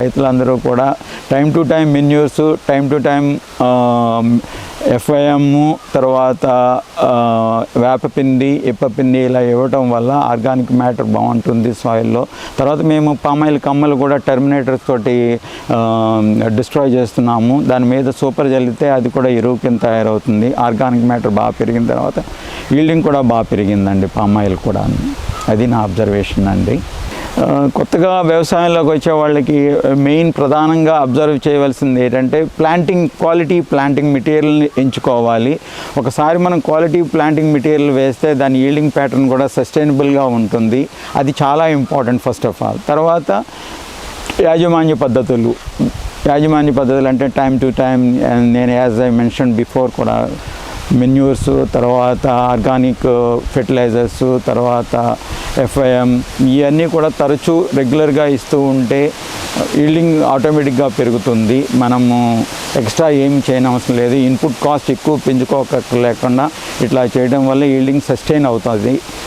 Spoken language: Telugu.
రైతులందరూ కూడా time to time manures, time to time FIM, తర్వాత వేపపిండి, ఇప్పపిండి ఇలా ఇవ్వటం వల్ల ఆర్గానిక్ మ్యాటర్ బాగుంటుంది సాయిల్లో. తర్వాత మేము పామాయిల్ కమ్మలు కూడా టెర్మినేటర్స్ తోటి డిస్ట్రాయ్ చేస్తున్నాము. దాని మీద సూపర్ చల్లితే అది కూడా ఎరువు కింద తయారవుతుంది. ఆర్గానిక్ మ్యాటర్ బాగా పెరిగిన తర్వాత ఈల్డింగ్ కూడా బాగా పెరిగిందండి పామాయిల్ కూడా. అది నా అబ్జర్వేషన్ అండి. కొత్తగా వ్యవసాయంలోకి వచ్చే వాళ్ళకి మెయిన్ ప్రధానంగా అబ్జర్వ్ చేయవలసింది ఏంటంటే క్వాలిటీ ప్లాంటింగ్ మెటీరియల్ని ఎంచుకోవాలి. ఒకసారి మనం క్వాలిటీ ప్లాంటింగ్ మెటీరియల్ వేస్తే దాని ఈల్డింగ్ ప్యాటర్న్ కూడా సస్టైనబుల్గా ఉంటుంది. అది చాలా ఇంపార్టెంట్ ఫస్ట్ ఆఫ్ ఆల్. తర్వాత యాజమాన్య పద్ధతులు అంటే టైం టు టైం, నేను యాజ్ ఐ మెన్షన్ బిఫోర్ కూడా మెన్యూర్స్, తర్వాత ఆర్గానిక్ ఫెర్టిలైజర్స్, తర్వాత FIM ఇవన్నీ కూడా తరచూ రెగ్యులర్గా ఇస్తూ ఉంటే ఈల్డింగ్ ఆటోమేటిక్గా పెరుగుతుంది. మనము ఎక్స్ట్రా ఏం చేయనవసరం లేదు. ఇన్పుట్ కాస్ట్ ఎక్కువ పెంచుకోక లేకుండా ఇట్లా చేయడం వల్ల ఈల్డింగ్ సస్టైన్ అవుతుంది.